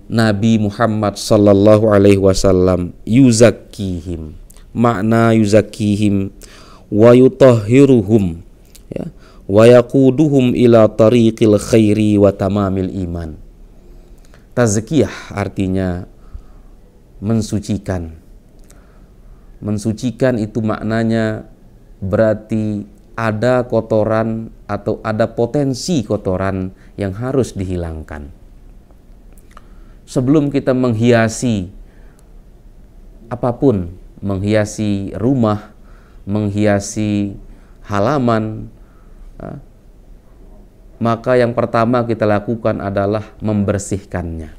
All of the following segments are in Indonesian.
Nabi Muhammad sallallahu alaihi wasallam yuzakkihim. Makna yuzakkihim wa yutahhiruhum, ya, wa yaquduhum ila tariqil khairi wa tamamil iman. Tazkiyah artinya mensucikan. Mensucikan itu maknanya berarti ada kotoran atau ada potensi kotoran yang harus dihilangkan. Sebelum kita menghiasi apapun, menghiasi rumah, menghiasi halaman, maka yang pertama kita lakukan adalah membersihkannya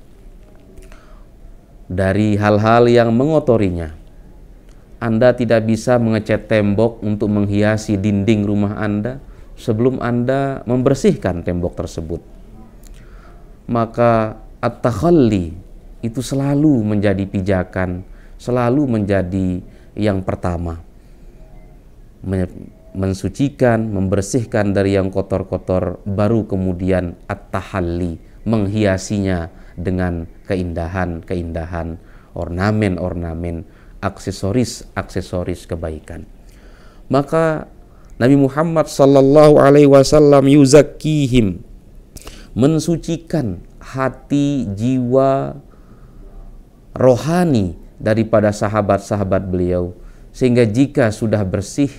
dari hal-hal yang mengotorinya. Anda tidak bisa mengecat tembok untuk menghiasi dinding rumah Anda sebelum Anda membersihkan tembok tersebut. Maka at-takhalli itu selalu menjadi pijakan, selalu menjadi yang pertama. Mensucikan, membersihkan dari yang kotor-kotor, baru kemudian at-tahalli, menghiasinya dengan keindahan-keindahan, ornamen-ornamen, aksesoris-aksesoris kebaikan. Maka Nabi Muhammad sallallahu alaihi wasallam yuzakkihim, mensucikan hati, jiwa, rohani daripada sahabat-sahabat beliau, sehingga jika sudah bersih,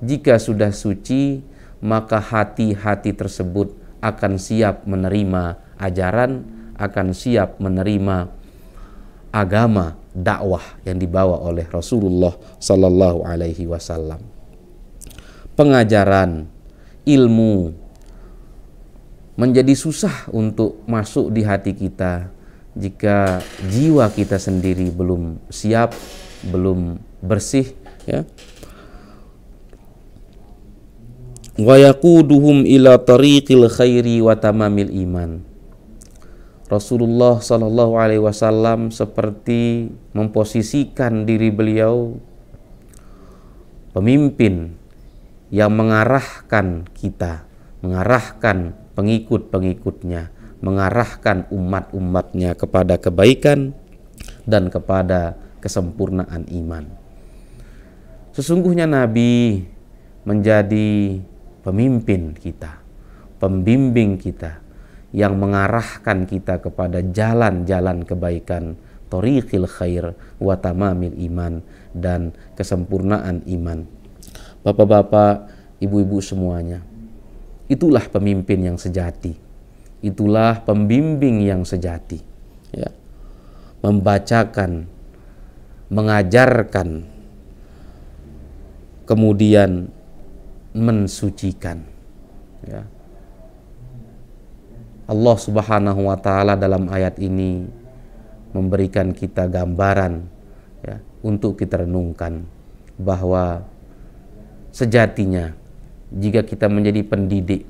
jika sudah suci, maka hati-hati tersebut akan siap menerima ajaran, akan siap menerima agama, dakwah yang dibawa oleh Rasulullah sallallahu alaihi wasallam. Pengajaran, ilmu menjadi susah untuk masuk di hati kita jika jiwa kita sendiri belum siap, belum bersih, ya. Wa yaquduhum ila tariqil khairi wa tamamil iman. Rasulullah sallallahu alaihi wasallam seperti memposisikan diri beliau pemimpin yang mengarahkan kita, mengarahkan pengikut-pengikutnya, mengarahkan umat-umatnya kepada kebaikan dan kepada kesempurnaan iman. Sesungguhnya Nabi menjadi pemimpin kita, pembimbing kita, yang mengarahkan kita kepada jalan-jalan kebaikan, thoriqil khair wa tamamil iman, dan kesempurnaan iman. Bapak-bapak, ibu-ibu semuanya, itulah pemimpin yang sejati, itulah pembimbing yang sejati, ya. Membacakan, mengajarkan, kemudian mensucikan, ya. Allah Subhanahu wa Ta'ala dalam ayat ini memberikan kita gambaran, ya, untuk kita renungkan bahwa sejatinya jika kita menjadi pendidik,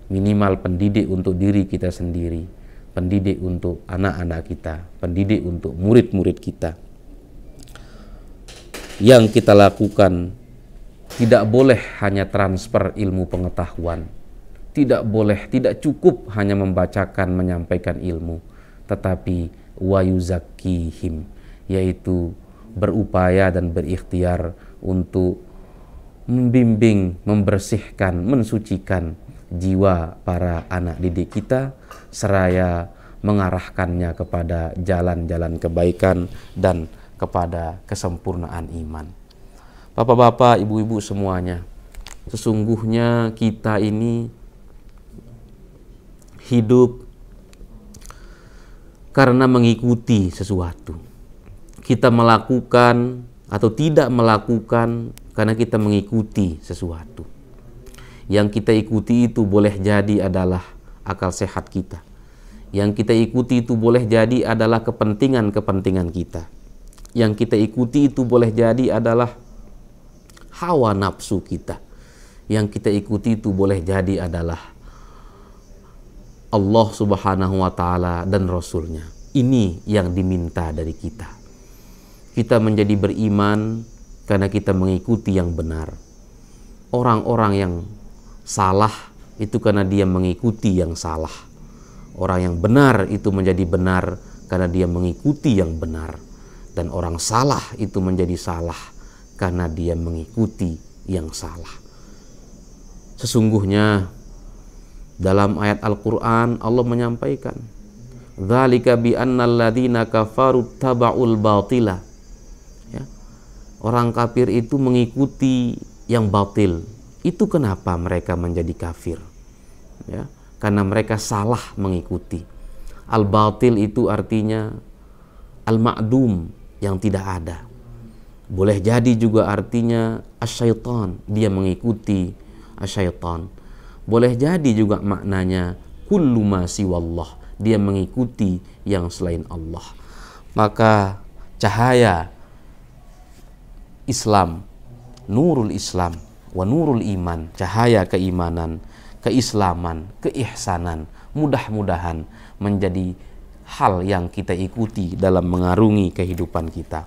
minimal pendidik untuk diri kita sendiri, pendidik untuk anak-anak kita, pendidik untuk murid-murid kita, yang kita lakukan tidak boleh hanya transfer ilmu pengetahuan, tidak boleh, tidak cukup hanya membacakan, menyampaikan ilmu, tetapi wa yuzakkihim, yaitu berupaya dan berikhtiar untuk membimbing, membersihkan, mensucikan jiwa para anak didik kita, seraya mengarahkannya kepada jalan-jalan kebaikan dan kepada kesempurnaan iman. Bapak-bapak, ibu-ibu semuanya, sesungguhnya kita ini hidup karena mengikuti sesuatu. Kita melakukan atau tidak melakukan karena kita mengikuti sesuatu. Yang kita ikuti itu boleh jadi adalah akal sehat kita. Yang kita ikuti itu boleh jadi adalah kepentingan-kepentingan kita. Yang kita ikuti itu boleh jadi adalah hawa nafsu kita. Yang kita ikuti itu boleh jadi adalah Allah Subhanahu wa Ta'ala dan Rasulnya. Ini yang diminta dari kita. Kita menjadi beriman karena kita mengikuti yang benar. Orang-orang yang salah itu karena dia mengikuti yang salah. Orang yang benar itu menjadi benar karena dia mengikuti yang benar, dan orang salah itu menjadi salah karena dia mengikuti yang salah. Sesungguhnya dalam ayat Al-Quran Allah menyampaikan, dzalika bi annal ladzina kafaru taba'ul batila. Ya. Orang kafir itu mengikuti yang batil. Itu kenapa mereka menjadi kafir? Ya. Karena mereka salah mengikuti. Al-batil itu artinya al-ma'dum, yang tidak ada. Boleh jadi juga artinya asyaitan, dia mengikuti asyaitan. Boleh jadi juga maknanya kullu ma siwallah, dia mengikuti yang selain Allah. Maka cahaya Islam, nurul Islam wa nurul iman, cahaya keimanan, keislaman, keihsanan, mudah-mudahan menjadi hal yang kita ikuti dalam mengarungi kehidupan kita.